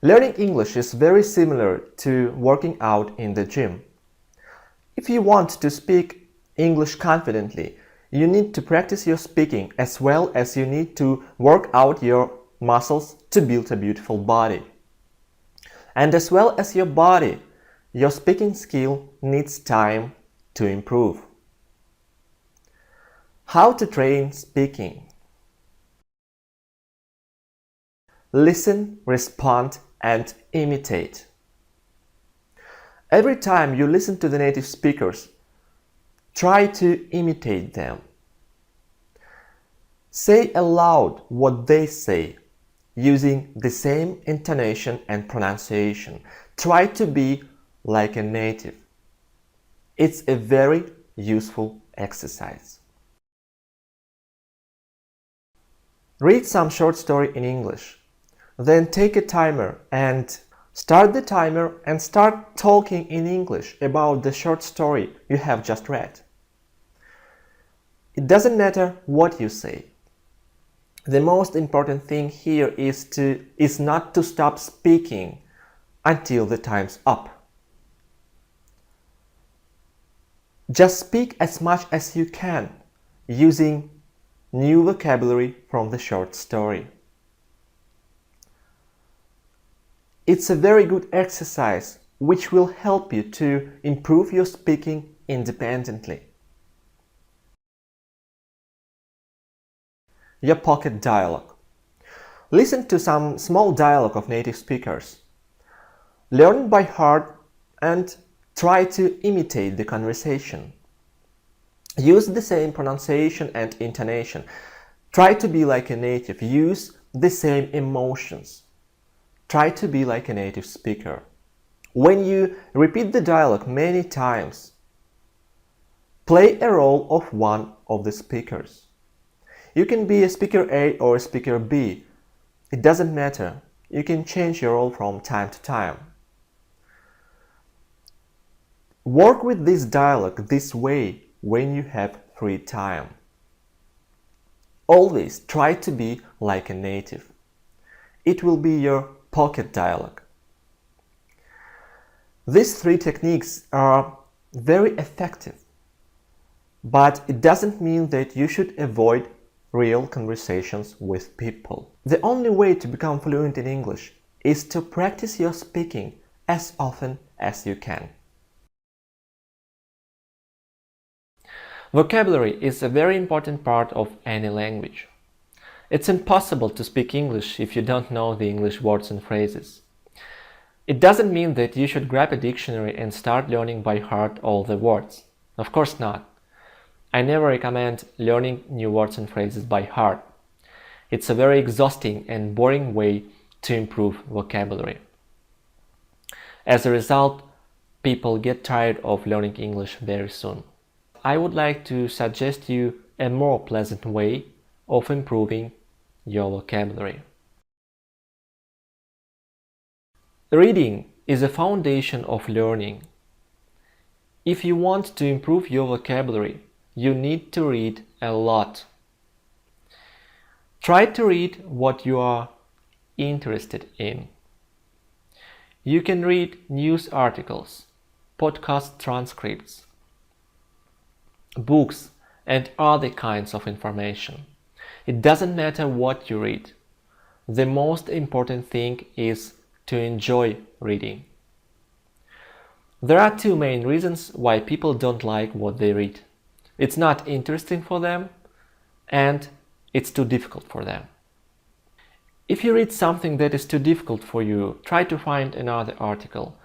Learning English is very similar to working out in the gym. If you want to speak English confidently, you need to practice your speaking as well as you need to work out your muscles to build a beautiful body. And as well as your body, your speaking skill needs time to improve. How to train speaking? Listen, respond, and imitate. Every time you listen to the native speakers, try to imitate them. Say aloud what they say, using the same intonation and pronunciation. Try to be like a native. It's a very useful exercise. Read some short story in English. Then take a timer and start the timer and start talking in English about the short story you have just read. It doesn't matter what you say. The most important thing here is not to stop speaking until the time's up. Just speak as much as you can using new vocabulary from the short story. It's a very good exercise which will help you to improve your speaking independently. Your pocket dialogue. Listen to some small dialogue of native speakers. Learn by heart and try to imitate the conversation. Use the same pronunciation and intonation. Try to be like a native. Use the same emotions. Try to be like a native speaker. When you repeat the dialogue many times, play a role of one of the speakers. You can be a speaker A or a speaker B. It doesn't matter. You can change your role from time to time. Work with this dialogue this way when you have free time. Always try to be like a native. It will be your pocket dialogue. These three techniques are very effective, but it doesn't mean that you should avoid real conversations with people. The only way to become fluent in English is to practice your speaking as often as you can. Vocabulary is a very important part of any language. It's impossible to speak English if you don't know the English words and phrases. It doesn't mean that you should grab a dictionary and start learning by heart all the words. Of course not. I never recommend learning new words and phrases by heart. It's a very exhausting and boring way to improve vocabulary. As a result, people get tired of learning English very soon. I would like to suggest you a more pleasant way of improving your vocabulary. Reading is a foundation of learning. If you want to improve your vocabulary, you need to read a lot. Try to read what you are interested in. You can read news articles, podcast transcripts, books, and other kinds of information. It doesn't matter what you read. The most important thing is to enjoy reading. There are two main reasons why people don't like what they read. It's not interesting for them, and it's too difficult for them. If you read something that is too difficult for you, try to find another article.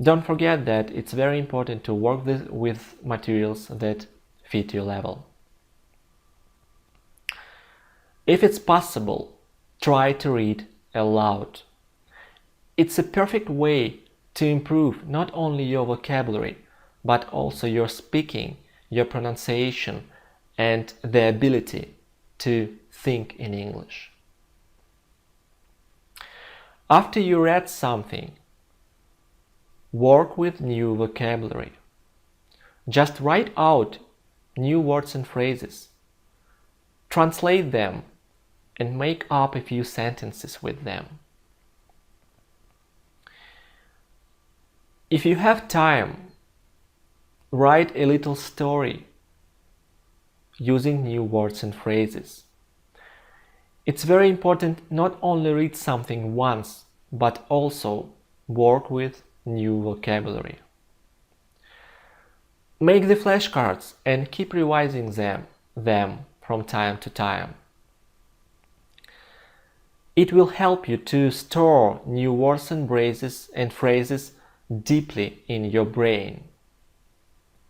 Don't forget that it's very important to work with materials that fit your level. If it's possible, try to read aloud. It's a perfect way to improve not only your vocabulary, but also your speaking, your pronunciation, and the ability to think in English. After you read something, work with new vocabulary. Just write out new words and phrases. Translate them and make up a few sentences with them. If you have time, write a little story using new words and phrases. It's very important not only read something once, but also work with new vocabulary. Make the flashcards and keep revising them from time to time. It will help you to store new words and phrases deeply in your brain.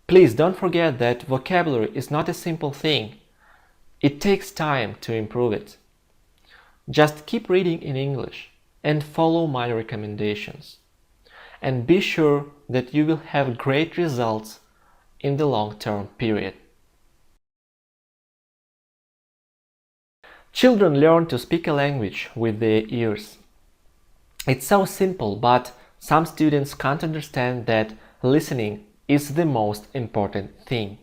Please don't forget that vocabulary is not a simple thing. It takes time to improve it. Just keep reading in English and follow my recommendations. And be sure that you will have great results in the long-term period. Children learn to speak a language with their ears. It's so simple, but some students can't understand that listening is the most important thing.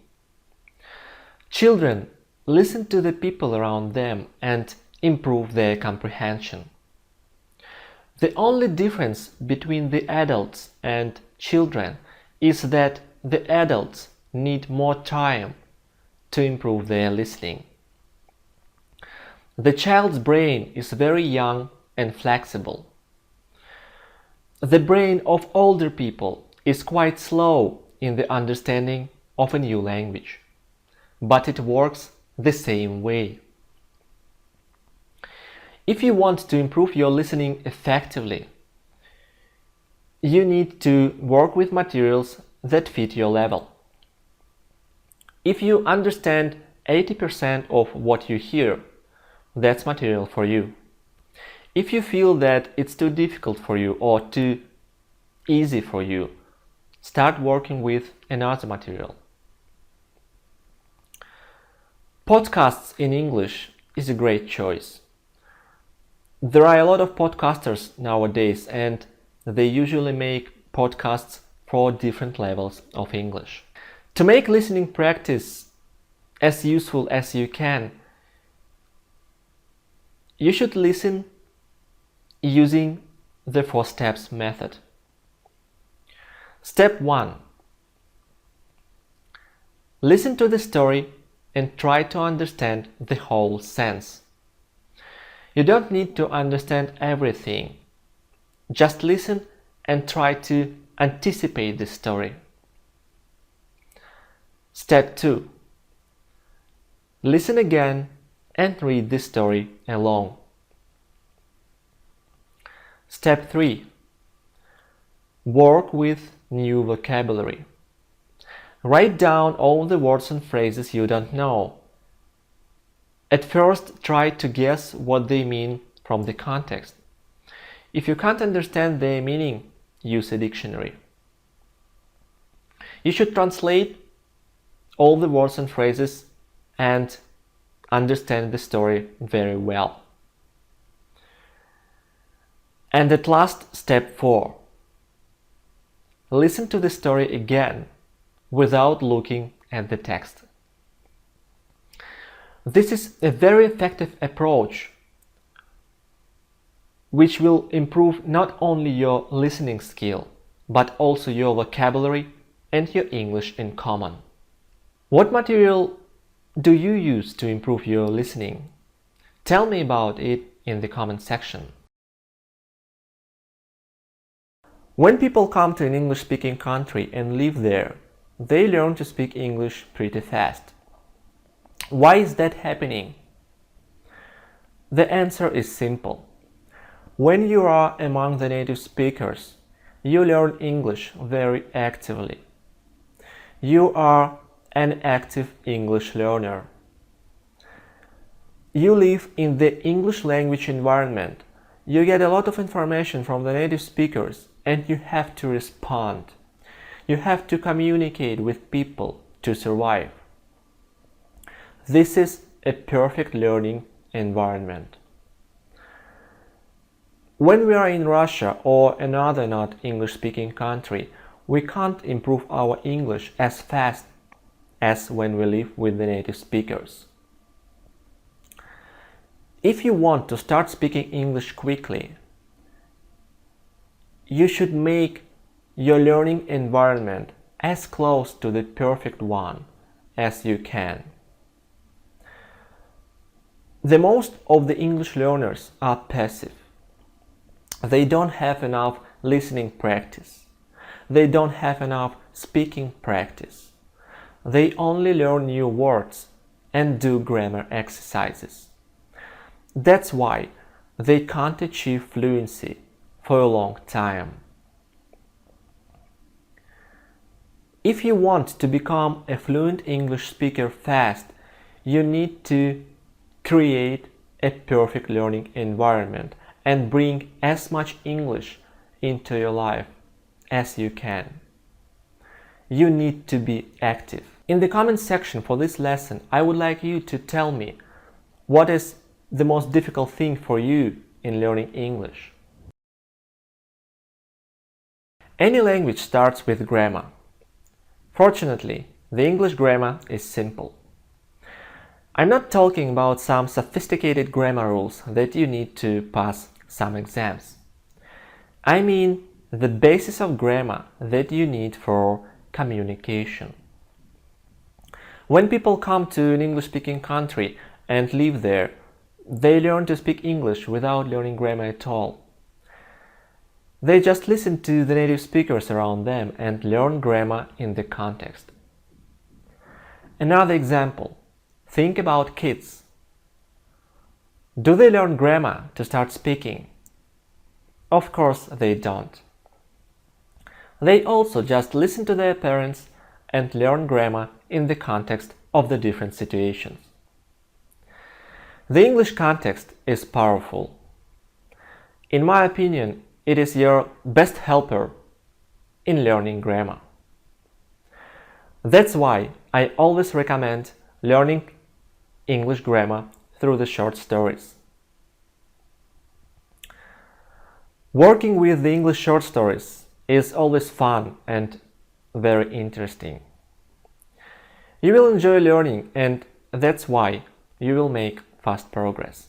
Children listen to the people around them and improve their comprehension. The only difference between the adults and children is that the adults need more time to improve their listening. The child's brain is very young and flexible. The brain of older people is quite slow in the understanding of a new language, but it works the same way. If you want to improve your listening effectively, you need to work with materials that fit your level. If you understand 80% of what you hear, that's material for you. If you feel that it's too difficult for you or too easy for you, start working with another material. Podcasts in English is a great choice. There are a lot of podcasters nowadays, and they usually make podcasts for different levels of English. To make listening practice as useful as you can, you should listen using the 4 steps method. Step 1. Listen to the story and try to understand the whole sense. You don't need to understand everything. Just listen and try to anticipate the story. Step 2. Listen again and read the story alone. Step 3. Work with new vocabulary. Write down all the words and phrases you don't know. At first, try to guess what they mean from the context. If you can't understand their meaning, use a dictionary. You should translate all the words and phrases and understand the story very well. And at last, step 4. Listen to the story again without looking at the text. This is a very effective approach which will improve not only your listening skill, but also your vocabulary and your English in common. What material do you use to improve your listening? Tell me about it in the comment section. When people come to an English-speaking country and live there, they learn to speak English pretty fast. Why is that happening? The answer is simple. When you are among the native speakers, you learn English very actively. You are an active English learner. You live in the English language environment. You get a lot of information from the native speakers and you have to respond. You have to communicate with people to survive. This is a perfect learning environment. When we are in Russia or another not English-speaking country, we can't improve our English as fast as when we live with the native speakers. If you want to start speaking English quickly, you should make your learning environment as close to the perfect one as you can. The most of the English learners are passive. They don't have enough listening practice. They don't have enough speaking practice. They only learn new words and do grammar exercises. That's why they can't achieve fluency for a long time. If you want to become a fluent English speaker fast, you need to create a perfect learning environment and bring as much English into your life as you can. You need to be active. In the comment section for this lesson, I would like you to tell me what is the most difficult thing for you in learning English. Any language starts with grammar. Fortunately, the English grammar is simple. I'm not talking about some sophisticated grammar rules that you need to pass some exams. I mean the basis of grammar that you need for communication. When people come to an English-speaking country and live there, they learn to speak English without learning grammar at all. They just listen to the native speakers around them and learn grammar in the context. Another example. Think about kids. Do they learn grammar to start speaking? Of course they don't. They also just listen to their parents and learn grammar in the context of the different situations. The English context is powerful. In my opinion, it is your best helper in learning grammar. That's why I always recommend learning English grammar through the short stories. Working with the English short stories is always fun and very interesting. You will enjoy learning, and that's why you will make fast progress.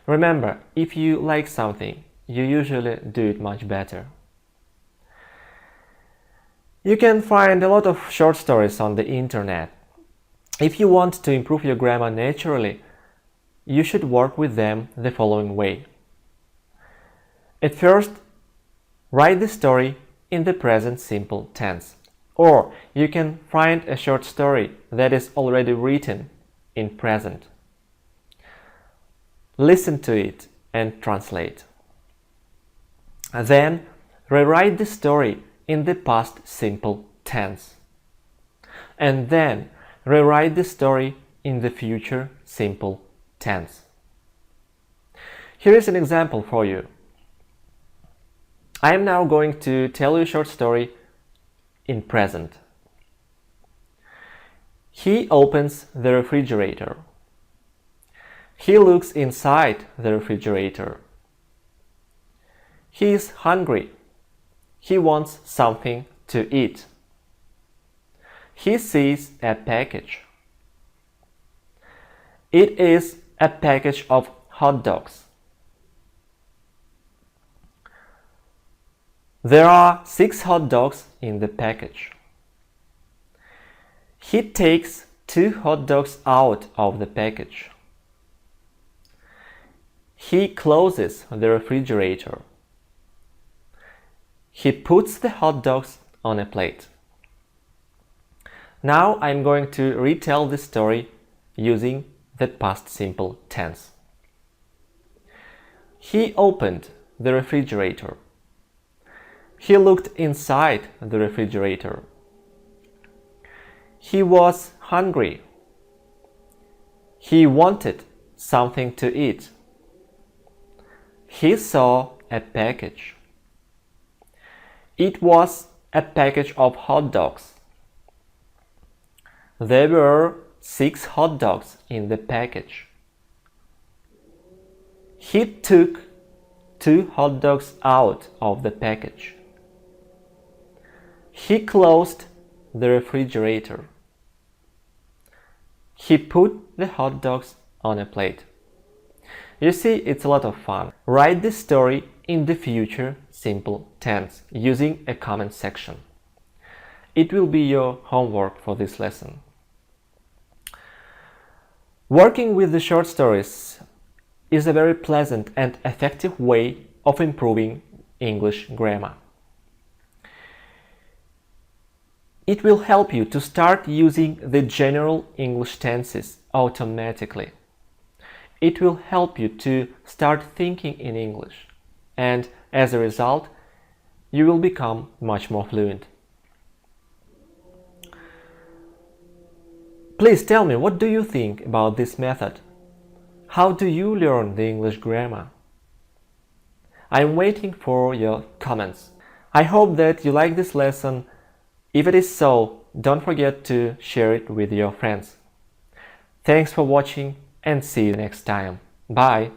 Remember, if you like something, you usually do it much better. You can find a lot of short stories on the internet. If you want to improve your grammar naturally, you should work with them the following way. At first, write the story in the present simple tense, or you can find a short story that is already written in present. Listen to it and translate. Then, rewrite the story in the past simple tense. And then, rewrite the story in the future simple tense. Here is an example for you. I am now going to tell you a short story in present. He opens the refrigerator. He looks inside the refrigerator. He is hungry. He wants something to eat. He sees a package. It is a package of hot dogs. There are 6 hot dogs in the package. He takes 2 hot dogs out of the package. He closes the refrigerator. He puts the hot dogs on a plate. Now I'm going to retell the story using the past simple tense. He opened the refrigerator. He looked inside the refrigerator. He was hungry. He wanted something to eat. He saw a package. It was a package of hot dogs. There were 6 hot dogs in the package. He took 2 hot dogs out of the package. He closed the refrigerator. He put the hot dogs on a plate. You see, it's a lot of fun. Write this story in the future simple tense using a comment section. It will be your homework for this lesson. Working with the short stories is a very pleasant and effective way of improving English grammar. It will help you to start using the general English tenses automatically. It will help you to start thinking in English, and as a result, you will become much more fluent. Please tell me, what do you think about this method? How do you learn the English grammar? I'm waiting for your comments. I hope that you like this lesson. If it is so, don't forget to share it with your friends. Thanks for watching and see you next time. Bye!